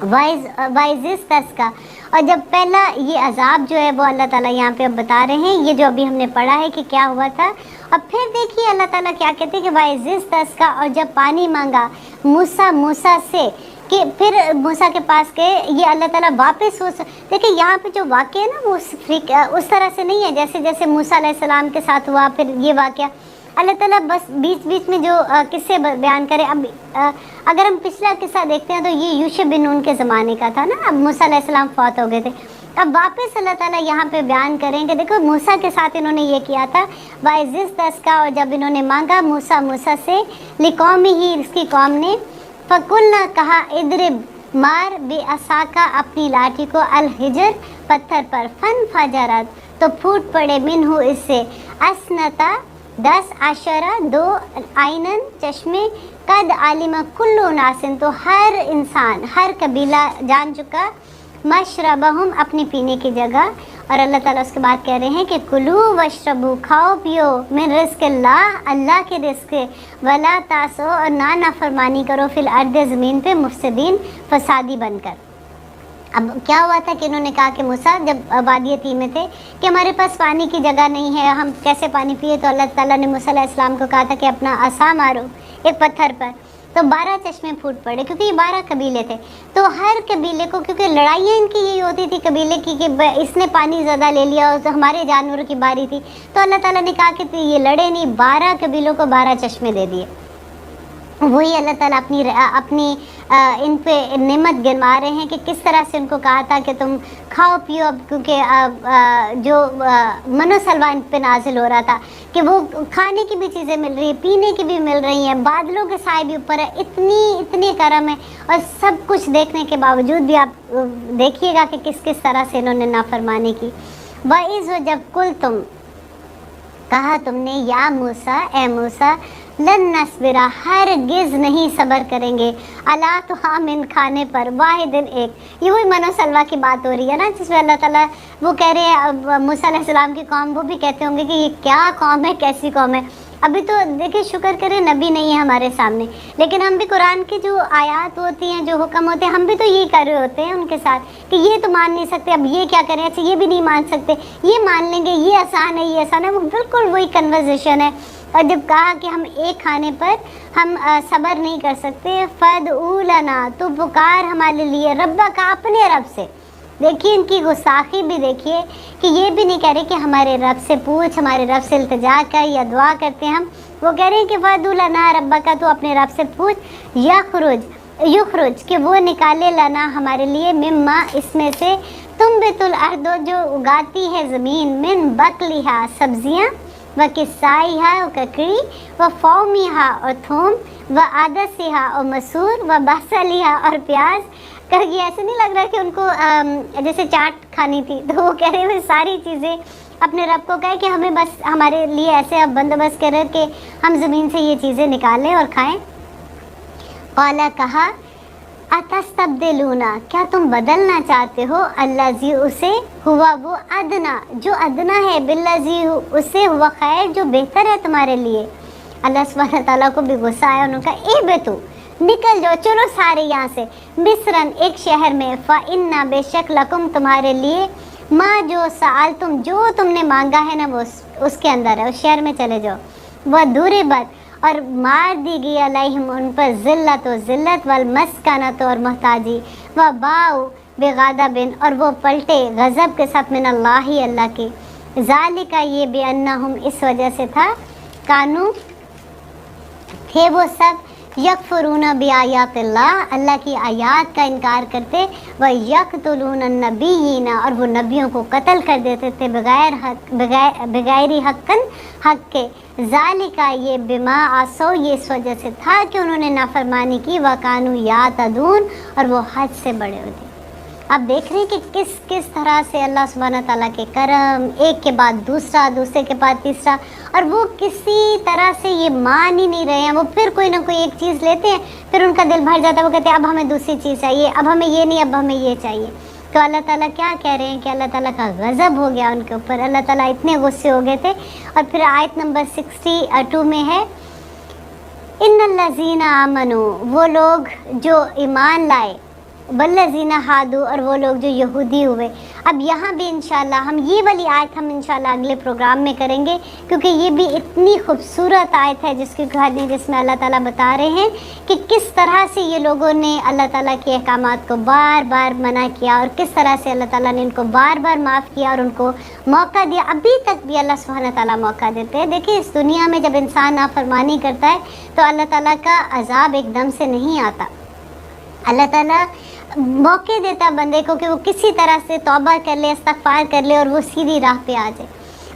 وائزس تس کا، اور جب پہلا یہ عذاب جو ہے وہ اللہ تعالیٰ یہاں پہ اب بتا رہے ہیں، یہ جو ابھی ہم نے پڑھا ہے کہ کیا ہوا تھا۔ اب پھر دیکھیے اللہ تعالیٰ کیا کہتے ہیں کہ وائزس تس کا، اور جب پانی مانگا موسیٰ سے، کہ پھر موسیٰ کے پاس گئے، یہ اللہ تعالیٰ واپس دیکھیں یہاں پہ جو واقعہ ہے نا وہ اس طرح سے نہیں ہے جیسے جیسے موسیٰ علیہ السلام کے ساتھ ہوا پھر یہ واقعہ۔ اللہ تعالیٰ بس بیچ بیچ میں جو قصے بیان کرے۔ اب اگر ہم پچھلا قصہ دیکھتے ہیں تو یہ یوشع بن نون کے زمانے کا تھا نا، اب موسیٰ علیہ السلام فوت ہو گئے تھے۔ اب واپس اللہ تعالیٰ یہاں پہ بیان کریں کہ دیکھو موسیٰ کے ساتھ انہوں نے یہ کیا تھا، وَإِذِ اسْتَسْقَىٰ، اور جب انہوں نے مانگا موسیٰ سے، لِقَوْمِهِ، اس کی قوم نے، فَقُلْنَا، کہا، اِضْرِبْ، مار، بِعَصَاكَ، اپنی لاٹھی کو، الحجر، پتھر پر، فَانْفَجَرَتْ، تو پھوٹ پڑے، منہ، اس سے، اثنتا، 10 عشرہ، 2 عینن، چشمے، قد علم کل اناس، تو ہر انسان، ہر قبیلہ جان چکا، مشربہم، اپنی پینے کی جگہ۔ اور اللہ تعالیٰ اس کے بعد کہہ رہے ہیں کہ کلو وشربو، کھاؤ پیو، من رزق اللہ کے رزق، ولا تاسو، اور نہ نافرمانی کرو، فی الارض، زمین پہ، مفسدین، فسادی بن کر۔ اب کیا ہوا تھا کہ انہوں نے کہا کہ موسیٰ جب وادی تیہ میں تھے کہ ہمارے پاس پانی کی جگہ نہیں ہے، ہم کیسے پانی پیے؟ تو اللہ تعالیٰ نے موسیٰ علیہ السلام کو کہا تھا کہ اپنا عصا مارو ایک پتھر پر، تو 12 چشمے پھوٹ پڑے، کیونکہ یہ 12 قبیلے تھے۔ تو ہر قبیلے کو، کیونکہ لڑائیاں ان کی یہی ہوتی تھی قبیلے کی کہ اس نے پانی زیادہ لے لیا اور ہمارے جانوروں کی باری تھی، تو اللہ تعالیٰ نے کہا کہ یہ لڑے نہیں، 12 قبیلوں کو 12 چشمے دے دیے۔ وہی اللہ تعالیٰ اپنی ان پہ نعمت گنوا رہے ہیں کہ کس طرح سے ان کو کہا تھا کہ تم کھاؤ پیو، اب کیونکہ جو من و سلوہ ان پہ نازل ہو رہا تھا کہ وہ کھانے کی بھی چیزیں مل رہی ہیں، پینے کی بھی مل رہی ہیں، بادلوں کے سائے بھی اوپر ہے، اتنی کرم ہے، اور سب کچھ دیکھنے کے باوجود بھی آپ دیکھیے گا کہ کس طرح سے انہوں نے نافرمانی کی۔ وَإِذْ، جب کل تم، کہا تم نے، یا موسیٰ، اے موسیٰ، لن نصبرا، ہرگز نہیں صبر کریں گے، علی طعام، کھانے پر، واحد، ایک۔ یہ وہی من و سلوہ کی بات ہو رہی ہے نا، جس میں اللہ تعالیٰ وہ کہہ رہے ہیں موسیٰ علیہ السلام کی قوم، وہ بھی کہتے ہوں گے کہ یہ کیا قوم ہے، کیسی قوم ہے۔ ابھی تو دیکھیں شکر کریں نبی نہیں ہے ہمارے سامنے، لیکن ہم بھی قرآن کی جو آیات ہوتی ہیں، جو حکم ہوتے ہیں، ہم بھی تو یہی کر رہے ہوتے ہیں ان کے ساتھ کہ یہ تو مان نہیں سکتے، اب یہ کیا کریں، اچھا یہ بھی نہیں مان سکتے، یہ مان لیں گے، یہ آسان ہے، یہ آسان ہے، وہ بالکل وہی کنورزیشن ہے۔ اور جب کہا کہ ہم ایک کھانے پر ہم صبر نہیں کر سکتے، فَادْعُ لَنَا، تو پکار ہمارے لیے، ربک، اپنے رب سے۔ دیکھیے ان کی گستاخی بھی دیکھیے کہ یہ بھی نہیں کہہ رہے کہ ہمارے رب سے پوچھ، ہمارے رب سے التجا کر یا دعا کرتے ہیں ہم، وہ کہہ رہے ہیں کہ فَادْعُ لَنَا رَبَّكَ، تو اپنے رب سے پوچھ، یخرج، کہ وہ نکالے، لنا، ہمارے لیے، مما، اس میں سے، تنبت الارض، جو اگاتی ہے زمین، من بقلھا، سبزیاں، وکسائھا، اور ککڑی، وفومھا، اور تھوم، وعدسھا، اور مسور، وبصلھا، اور پیاز۔ کہ یہ ایسے نہیں لگ رہا کہ ان کو جیسے چاٹ کھانی تھی، تو وہ کہہ رہے ہیں ساری چیزیں اپنے رب کو کہے کہ ہمیں بس ہمارے لیے ایسے اب بندوبست کرے کہ ہم زمین سے یہ چیزیں نکالیں اور کھائیں. قالا کہا اتستبدلون کیا تم بدلنا چاہتے ہو الذی اسے ہوا وہ ادنا جو ادنا ہے بالذی اسے ہوا خیر جو بہتر ہے تمہارے لیے. اللہ سبحانہ تعالیٰ کو بھی غصہ آیا. انہوں نے کہا اے بے تو نکل جاؤ چلو سارے یہاں سے مصرن ایک شہر میں فإنا بے شک لکم تمہارے لیے ما جو سألتم جو تم نے مانگا ہے نا وہ اس کے اندر ہے. اس شہر میں چلے جاؤ. وہ ضربت اور مار دی گئی علیہم ان پر ذلت و ذلت والمسکنت اور محتاجی و باؤ بغضب اور وہ پلٹے غضب کے ساتھ من اللہ اللہ کے. ذالک یہ بأنہم اس وجہ سے تھا کانو تھے وہ سب یکفرون بآیات اللہ اللہ کی آیات کا انکار کرتے و یقتلون النبیین اور وہ نبیوں کو قتل کر دیتے تھے بغیر حق کے. ذالک یہ بما عصوا یہ اس وجہ سے تھا کہ انہوں نے نافرمانی کی وکانوا یعتدون اور وہ حد سے بڑے ہوتے. اب دیکھ رہے ہیں کہ کس طرح سے اللہ سبحانہ تعالیٰ کے کرم ایک کے بعد دوسرا دوسرے کے بعد تیسرا اور وہ کسی طرح سے یہ مان ہی نہیں رہے ہیں. وہ پھر کوئی نہ کوئی ایک چیز لیتے ہیں پھر ان کا دل بھر جاتا ہے. وہ کہتے ہیں اب ہمیں دوسری چیز چاہیے اب ہمیں یہ نہیں اب ہمیں یہ چاہیے. تو اللہ تعالیٰ کیا کہہ رہے ہیں کہ اللہ تعالیٰ کا غضب ہو گیا ان کے اوپر. اللہ تعالیٰ اتنے غصے ہو گئے تھے. اور پھر آیت نمبر 62 میں ہے ان الذین آمنوا وہ لوگ جو ایمان لائے والذین ہادو اور وہ لوگ جو یہودی ہوئے. اب یہاں بھی انشاءاللہ ہم یہ والی آیت ہم انشاءاللہ اگلے پروگرام میں کریں گے کیونکہ یہ بھی اتنی خوبصورت آیت ہے جس میں اللہ تعالیٰ بتا رہے ہیں کہ کس طرح سے یہ لوگوں نے اللہ تعالیٰ کے احکامات کو بار بار منع کیا اور کس طرح سے اللہ تعالیٰ نے ان کو بار بار معاف کیا اور ان کو موقع دیا. ابھی تک بھی اللہ سبحانہ تعالیٰ موقع دیتے ہیں. دیکھیں اس دنیا میں جب انسان نافرمانی کرتا ہے تو اللہ تعالیٰ کا عذاب ایک دم سے نہیں آتا. اللہ تعالیٰ موقع دیتا بندے کو کہ وہ کسی طرح سے توبہ کر لے استغفار کر لے اور وہ سیدھی راہ پہ آ جائے.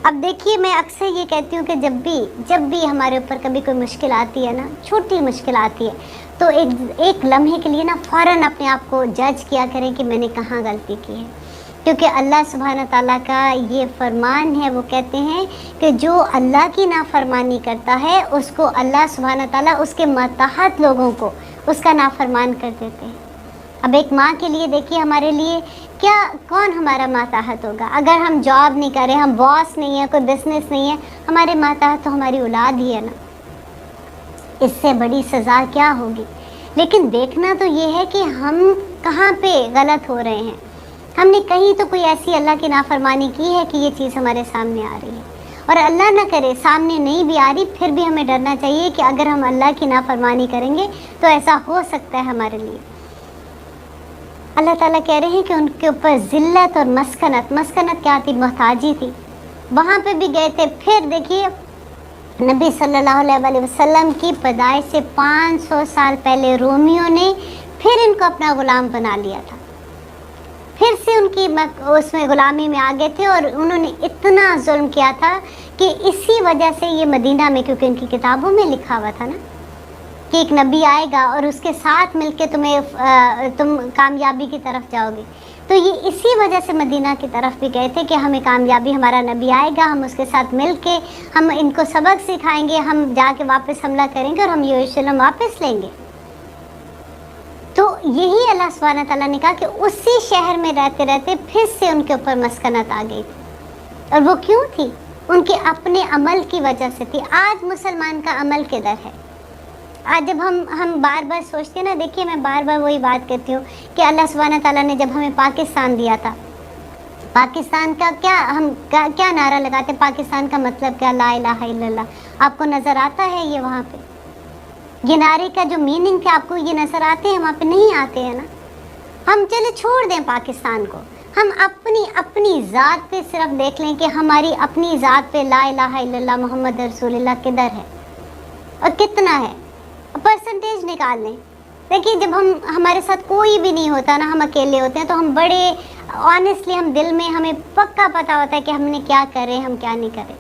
اب دیکھیے میں اکثر یہ کہتی ہوں کہ جب بھی ہمارے اوپر کبھی کوئی مشکل آتی ہے نا چھوٹی مشکل آتی ہے تو ایک لمحے کے لیے نا فوراً اپنے آپ کو جج کیا کریں کہ میں نے کہاں غلطی کی ہے. کیونکہ اللہ سبحانہ تعالیٰ کا یہ فرمان ہے. وہ کہتے ہیں کہ جو اللہ کی نافرمانی کرتا ہے اس کو اللہ سبحانہ تعالیٰ اس کے ماتحت لوگوں کو اس کا نافرمان کر دیتے ہیں. اب ایک ماں کے لیے دیکھیے ہمارے لیے کون ہمارا ماتحت ہوگا اگر ہم جاب نہیں کریں ہم باس نہیں ہیں کوئی بزنس نہیں ہے ہمارے ماتحت تو ہماری اولاد ہی ہے نا. اس سے بڑی سزا کیا ہوگی. لیکن دیکھنا تو یہ ہے کہ ہم کہاں پہ غلط ہو رہے ہیں. ہم نے کہیں تو کوئی ایسی اللہ کی نافرمانی کی ہے کہ یہ چیز ہمارے سامنے آ رہی ہے. اور اللہ نہ کرے سامنے نہیں بھی آ رہی پھر بھی ہمیں ڈرنا چاہیے کہ اگر ہم اللہ کی نافرمانی کریں گے تو ایسا ہو سکتا ہے ہمارے لیے. اللہ تعالیٰ کہہ رہے ہیں کہ ان کے اوپر ذلت اور مسکنت کیا تھی محتاجی تھی. وہاں پہ بھی گئے تھے. پھر دیکھیے نبی صلی اللہ علیہ وسلم کی پیدائش سے 500 سال پہلے رومیوں نے پھر ان کو اپنا غلام بنا لیا تھا. پھر سے ان کی اس میں غلامی میں آ گئے تھے اور انہوں نے اتنا ظلم کیا تھا کہ اسی وجہ سے یہ مدینہ میں کیونکہ ان کی کتابوں میں لکھا ہوا تھا نا کہ ایک نبی آئے گا اور اس کے ساتھ مل کے تم کامیابی کی طرف جاؤ گے. تو یہ اسی وجہ سے مدینہ کی طرف بھی گئے تھے کہ ہمیں کامیابی ہمارا نبی آئے گا ہم اس کے ساتھ مل کے ہم ان کو سبق سکھائیں گے ہم جا کے واپس حملہ کریں گے اور ہم یروشلم واپس لیں گے. تو یہی اللہ سبحانہ تعالیٰ نے کہا کہ اسی شہر میں رہتے رہتے پھر سے ان کے اوپر مسکنت آ گئی تھی. اور وہ کیوں تھی؟ ان کے اپنے عمل کی وجہ سے تھی. آج مسلمان کا عمل کدھر ہے؟ آج جب ہم بار بار سوچتے ہیں نا دیکھیے میں بار بار وہی بات کرتی ہوں کہ اللہ سبحانہ تعالیٰ نے جب ہمیں پاکستان دیا تھا پاکستان کا کیا نعرہ لگاتے ہیں پاکستان کا مطلب کیا لا الہ الا اللہ آپ کو نظر آتا ہے یہ وہاں پہ یہ نعرے کا جو میننگ تھا آپ کو یہ نظر آتے ہیں وہاں پہ نہیں آتے ہیں نا. ہم چلے چھوڑ دیں پاکستان کو ہم اپنی ذات پہ صرف دیکھ لیں کہ ہماری اپنی ذات پہ لا الہ الا اللہ محمد رسول اللہ کدھر ہے اور کتنا ہے پرسنٹیج نکال لیں. دیکھیے جب ہمارے ساتھ کوئی بھی نہیں ہوتا نا ہم اکیلے ہوتے ہیں تو ہم بڑے آنیسٹلی ہم دل میں ہمیں پکا پتہ ہوتا ہے کہ ہم نے کیا کرے ہم کیا نہیں کرے.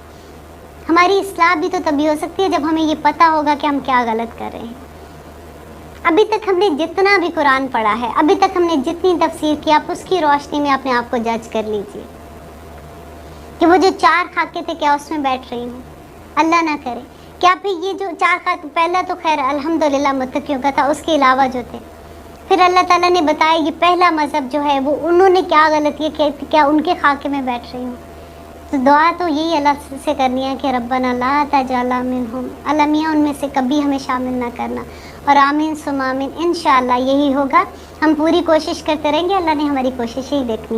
ہماری اصلاح بھی تو تبھی ہو سکتی ہے جب ہمیں یہ پتہ ہوگا کہ ہم کیا غلط کر رہے ہیں. ابھی تک ہم نے جتنا بھی قرآن پڑھا ہے ابھی تک ہم نے جتنی تفسیر کی آپ اس کی روشنی میں اپنے آپ کو جج کر لیجئے کہ وہ جو 4 خاکے تھے کیا اس میں بیٹھ رہی ہوں؟ اللہ نہ کرے. کیا پھر یہ جو 4 خاکے، پہلا تو خیر الحمدللہ متقیوں کا تھا، اس کے علاوہ جو تھے پھر اللہ تعالیٰ نے بتایا یہ پہلا مذہب جو ہے وہ انہوں نے کیا غلطی ہے کہ کیا ان کے خاکے میں بیٹھ رہی ہوں. تو دعا تو یہی اللہ سے کرنی ہے کہ ربنا لا تجعلنا منہم، اللہ میاں ان میں سے کبھی ہمیں شامل نہ کرنا. اور آمین ثم آمین، انشاءاللہ یہی ہوگا. ہم پوری کوشش کرتے رہیں گے، اللہ نے ہماری کوشش ہی دیکھنی ہے.